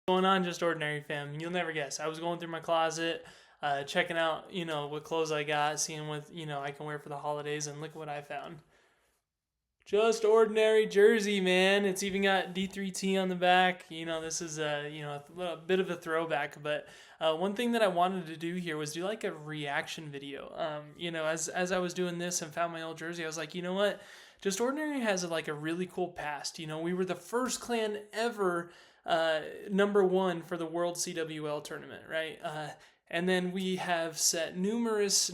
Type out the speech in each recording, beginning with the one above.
Going on, Just Ordinary fam? You'll never guess. I was going through my closet, checking out, what clothes I got, seeing what, I can wear for the holidays, and look what I found. Just Ordinary jersey, man. It's even got D3T on the back. This is a bit of a throwback, but one thing that I wanted to do here was do like a reaction video. As I was doing this and found my old jersey, I was like, you know what? Just Ordinary has like a really cool past. We were the first clan ever number one for the World CWL tournament, right? And then we have set numerous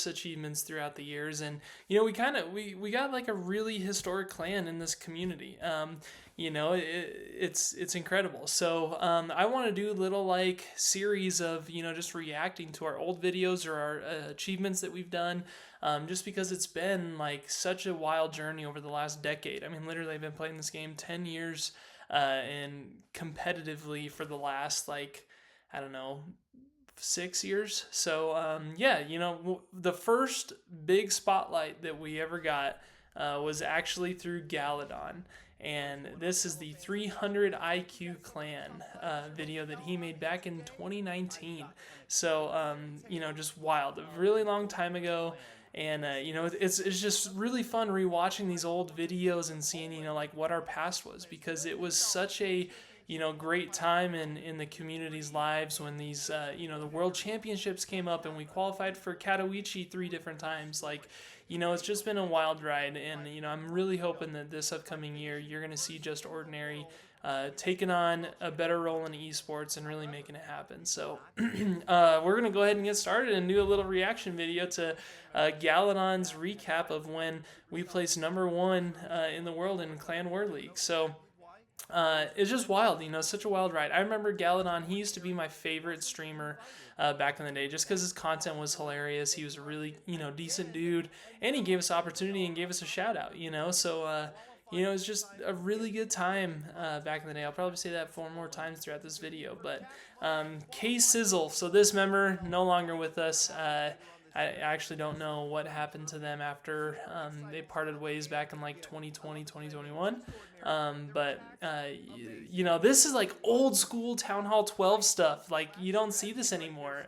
achievements throughout the years, and we got like a really historic clan in this community. It's incredible. So I want to do a little like series of just reacting to our old videos or our achievements that we've done. Just because it's been like such a wild journey over the last decade. I mean, literally, I've been playing this game 10 years and competitively for the last, like, I don't know, 6 years. So the first big spotlight that we ever got was actually through Galadon. And this is the 300 IQ clan video that he made back in 2019. So just wild, a really long time ago. And it's just really fun rewatching these old videos and seeing like what our past was, because it was such a great time in the community's lives when these the world championships came up and we qualified for Katowice 3 different times. Like, it's just been a wild ride, and I'm really hoping that this upcoming year you're going to see Just Ordinary taking on a better role in esports and really making it happen. So we're going to go ahead and get started and do a little reaction video to Galadon's recap of when we placed number one in the world in Clan War League. So it's just wild, such a wild ride. I remember Galadon, he used to be my favorite streamer back in the day, just because his content was hilarious. He was a really, decent dude, and he gave us opportunity and gave us a shout out, so it was just a really good time back in the day. I'll probably say that 4 more times throughout this video. But K Sizzle, so this member no longer with us. I actually don't know what happened to them after they parted ways back in like 2020, 2021. This is like old school Town Hall 12 stuff. Like, you don't see this anymore.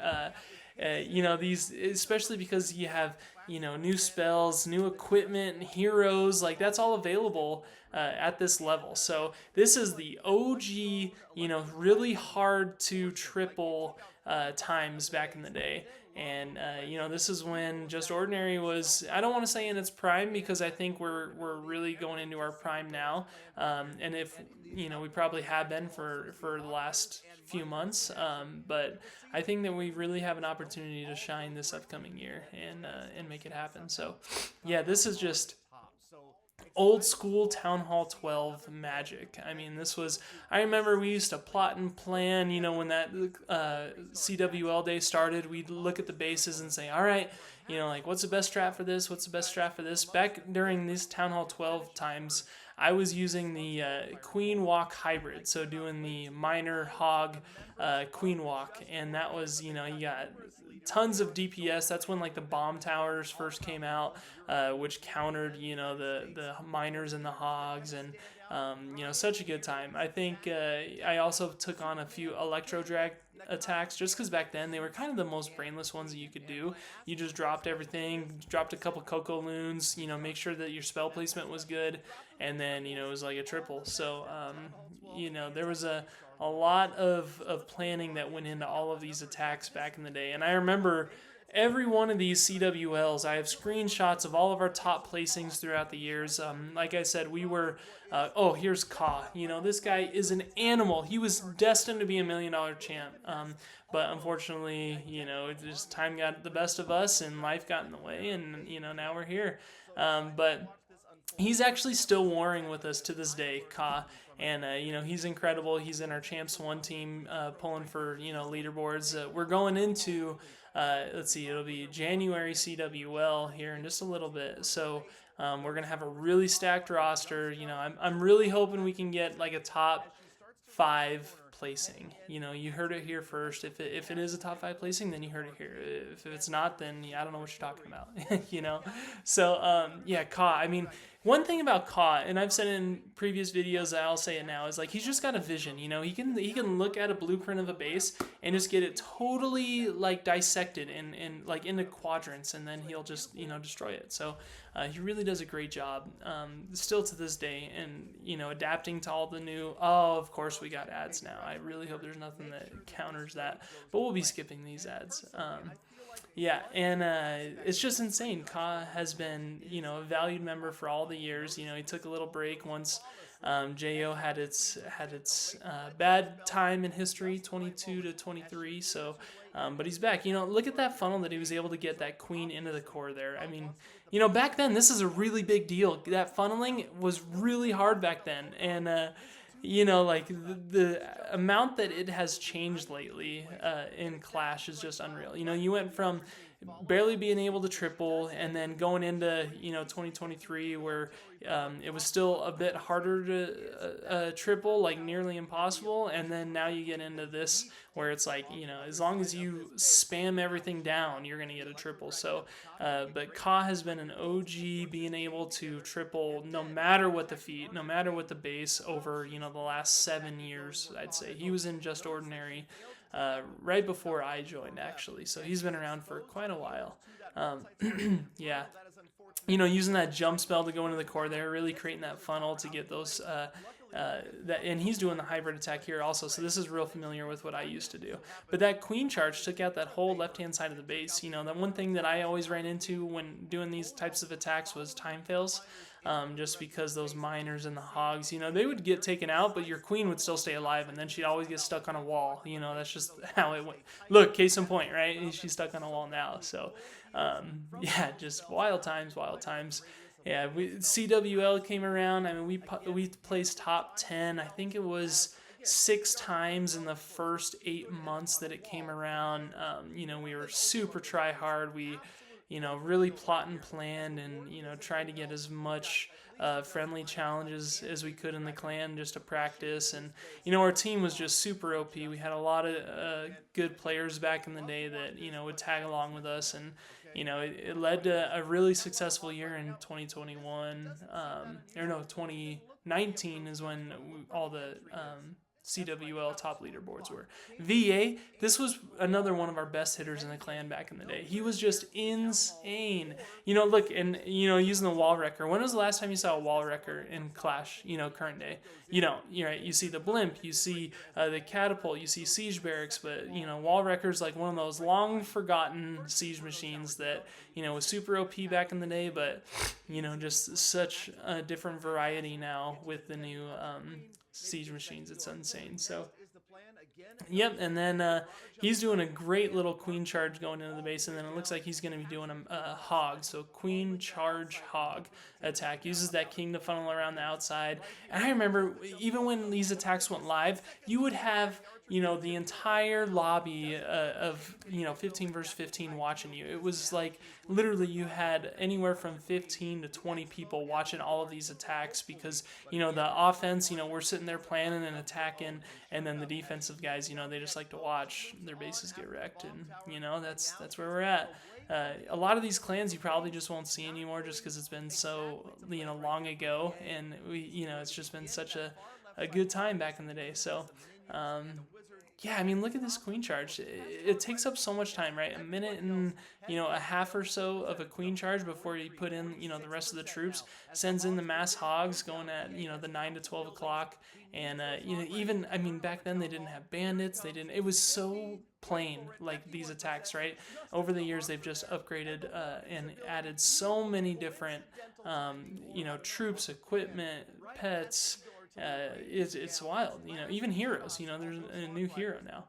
These, especially because you have, new spells, new equipment, heroes, like that's all available at this level. So this is the OG, really hard to triple times back in the day. And this is when Just Ordinary was, I don't want to say in its prime, because I think we're really going into our prime now. And if we probably have been for the last few months, but I think that we really have an opportunity to shine this upcoming year and make it happen. So yeah, this is just old school Town Hall 12 magic. I mean, I remember we used to plot and plan, when that CWL day started, we'd look at the bases and say, all right, like, what's the best strat for this? What's the best strat for this? Back during these Town Hall 12 times, I was using the Queen Walk hybrid, so doing the Miner Hog Queen Walk, and that was, you got tons of DPS. That's when like the bomb towers first came out, which countered the miners and the hogs, and such a good time. I think I also took on a few electro drag attacks, just because back then they were kind of the most brainless ones that you could do. You just dropped everything, dropped a couple Coco Loons, make sure that your spell placement was good, and then it was like a triple. So there was a lot of planning that went into all of these attacks back in the day. And I remember every one of these CWLs, I have screenshots of all of our top placings throughout the years. Like I said, we were, here's Ka. This guy is an animal. He was destined to be $1 million champ. But unfortunately, just time got the best of us and life got in the way, and, now we're here. But he's actually still warring with us to this day, Ka. And, he's incredible. He's in our Champs 1 team, pulling for, leaderboards. We're going into, let's see, it'll be January CWL here in just a little bit. So we're going to have a really stacked roster. I'm really hoping we can get like a top 5 placing. You heard it here first. If it is a top 5 placing, then you heard it here. If it's not, then I don't know what you're talking about. So, Ka, I mean, One thing about Ka, and I've said in previous videos, I'll say it now, is like he's just got a vision. You know, he can look at a blueprint of a base and just get it totally like dissected and like into quadrants, and then he'll just destroy it. So he really does a great job, still to this day, and adapting to all the new. Oh, of course we got ads now. I really hope there's nothing that counters that, but we'll be skipping these ads. Yeah, and it's just insane. Ka has been, a valued member for all the years. He took a little break once JO had its bad time in history, 22 to 23. So, but he's back. Look at that funnel that he was able to get that queen into the core there. I mean, back then this is a really big deal. That funneling was really hard back then, and like the amount that it has changed lately in Clash is just unreal. You went from barely being able to triple, and then going into 2023 where it was still a bit harder to triple, like nearly impossible, and then now you get into this where it's like as long as you spam everything down, you're gonna get a triple. So, but Ka has been an OG, being able to triple no matter what the feat, no matter what the base over the last 7 years. I'd say he was in Just Ordinary right before I joined, actually. So he's been around for quite a while. Yeah. Using that jump spell to go into the core there, really creating that funnel to get those. And he's doing the hybrid attack here also, so this is real familiar with what I used to do. But that queen charge took out that whole left-hand side of the base. The one thing that I always ran into when doing these types of attacks was time fails. Just because those miners and the hogs, they would get taken out, but your queen would still stay alive, and then she'd always get stuck on a wall. That's just how it went. Look, case in point, right? She's stuck on a wall now. So, yeah, just wild times, wild times. Yeah, CWL came around. I mean, we placed top 10. I think it was 6 times in the first 8 months that it came around. We were super try hard. We really plot and planned, and tried to get as much friendly challenges as we could in the clan just to practice. And our team was just super OP. We had a lot of good players back in the day that would tag along with us, and it led to a really successful year in 2021. 2019 is when all the CWL top leaderboards were. VA, this was another one of our best hitters in the clan back in the day. He was just insane. Look, and using the wall wrecker. When was the last time you saw a wall wrecker in Clash? Current day. You're right. You see the blimp, you see the catapult, you see siege barracks, but wall wrecker's like one of those long forgotten siege machines that was super OP back in the day, but just such a different variety now with the new siege machines. It's insane. So yep, and then he's doing a great little queen charge going into the base, and then it looks like he's going to be doing a hog. So queen charge hog attack. Uses that king to funnel around the outside. And I remember even when these attacks went live, you would have the entire lobby of 15 versus 15 watching you. It was like literally you had anywhere from 15 to 20 people watching all of these attacks, because the offense, we're sitting there planning and attacking, and then the defensive guys, they just like to watch their bases get wrecked, and that's where we're at. A lot of these clans you probably just won't see anymore, just because it's been so long ago, and it's just been such a good time back in the day. So yeah, I mean, look at this queen charge. It takes up so much time, right? A minute and a half or so of a queen charge before you put in the rest of the troops. Sends in the mass hogs going at the 9 to 12 o'clock, and even, I mean, back then they didn't have bandits. It was so plain, like these attacks, right? Over the years they've just upgraded and added so many different troops, equipment, pets. It's wild. Even heroes. There's a new hero now.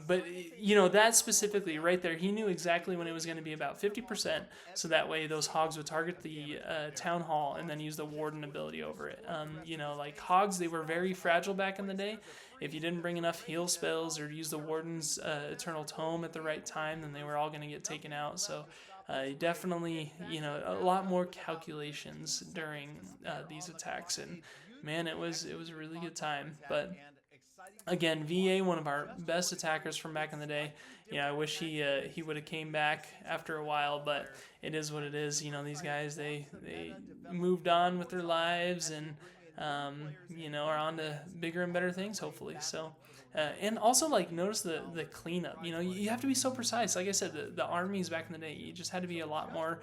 But that specifically right there, he knew exactly when it was going to be about 50%, so that way those hogs would target the town hall and then use the warden ability over it. Like hogs, they were very fragile back in the day. If you didn't bring enough heal spells or use the warden's eternal tome at the right time, then they were all going to get taken out. So definitely, a lot more calculations during these attacks, and man, it was a really good time. But Again, VA, one of our best attackers from back in the day. I wish he would have came back after a while, but it is what it is. These guys they moved on with their lives and are on to bigger and better things hopefully. So. And also, like, notice the cleanup. You have to be so precise. Like I said, the armies back in the day, you just had to be a lot more,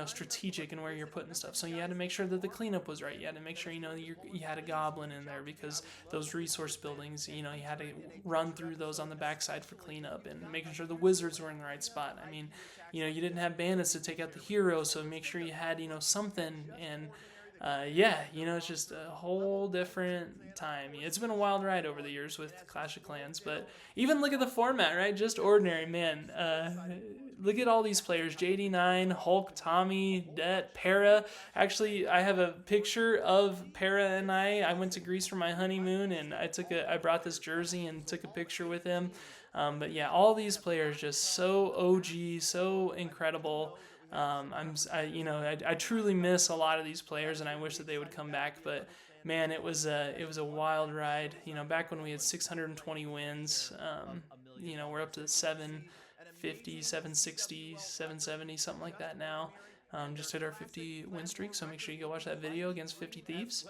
strategic in where you're putting stuff. So you had to make sure that the cleanup was right. You had to make sure, you had a goblin in there because those resource buildings, you had to run through those on the backside for cleanup and making sure the wizards were in the right spot. I mean, you didn't have bandits to take out the heroes, so make sure you had, something. And it's just a whole different time. It's been a wild ride over the years with Clash of Clans, but even look at the format, right? Just ordinary, man. Look at all these players: JD9, Hulk, Tommy, Det, Para. Actually, I have a picture of Para and I. I went to Greece for my honeymoon, and I brought this jersey and took a picture with him. But yeah, all these players just so OG, so incredible. I truly miss a lot of these players, and I wish that they would come back. But man, it was a wild ride. Back when we had 620 wins, we're up to 750, 760, 770, something like that now. Just hit our 50 win streak, so make sure you go watch that video against 50 Thieves.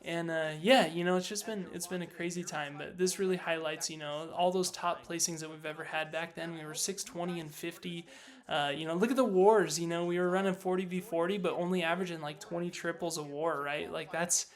And it's been a crazy time, but this really highlights all those top placings that we've ever had. Back then we were 620 and 50. Look at the wars. We were running 40v40, but only averaging like 20 triples a war, right? Like that's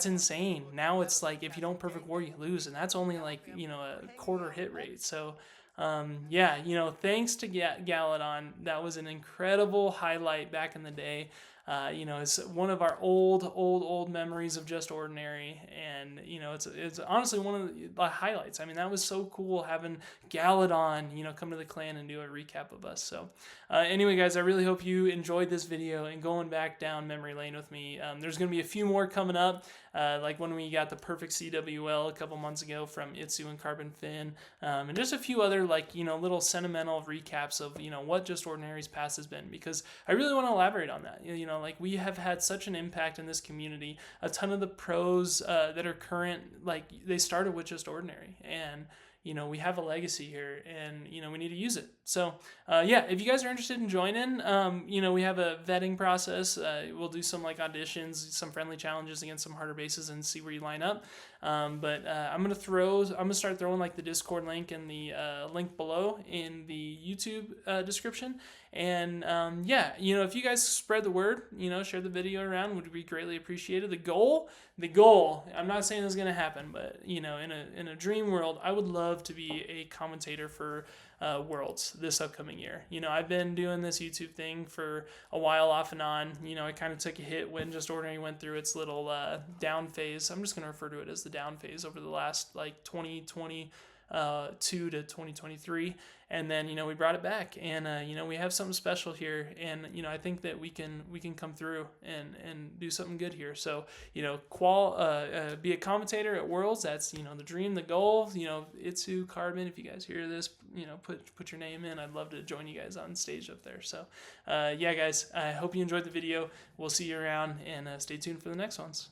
insane. Now it's like if you don't perfect war, you lose, and that's only like a quarter hit rate. So thanks to Galadon. That was an incredible highlight back in the day. It's one of our old memories of Just Ordinary, and it's honestly one of the highlights. I mean, that was so cool having Galadon, come to the clan and do a recap of us. So, anyway, guys, I really hope you enjoyed this video and going back down memory lane with me. There's gonna be a few more coming up, like when we got the perfect CWL a couple months ago from Itsu and Carbon Fin, and just a few other little sentimental recaps of what Just Ordinary's past has been, because I really want to elaborate on that. Like we have had such an impact in this community. A ton of the pros that are current, like they started with Just Ordinary, and we have a legacy here, and we need to use it. So if you guys are interested in joining, we have a vetting process. We'll do some auditions, some friendly challenges against some harder bases, and see where you line up. But I'm gonna start throwing the Discord link and the link below in the YouTube description. And if you guys spread the word, share the video around, would be greatly appreciated. The goal, I'm not saying this is gonna happen, but in a dream world, I would love to be a commentator for Worlds this upcoming year. I've been doing this YouTube thing for a while off and on. I kind of took a hit when Just Ordinary went through its little down phase. I'm just going to refer to it as the down phase over the last 2022 to 2023, and then we brought it back, and we have something special here, and I think that we can come through and do something good here. So be a commentator at Worlds. That's the dream, the goal. Itsu, Carbon, if you guys hear this, put your name in. I'd love to join you guys on stage up there. So guys, I hope you enjoyed the video. We'll see you around, and stay tuned for the next ones.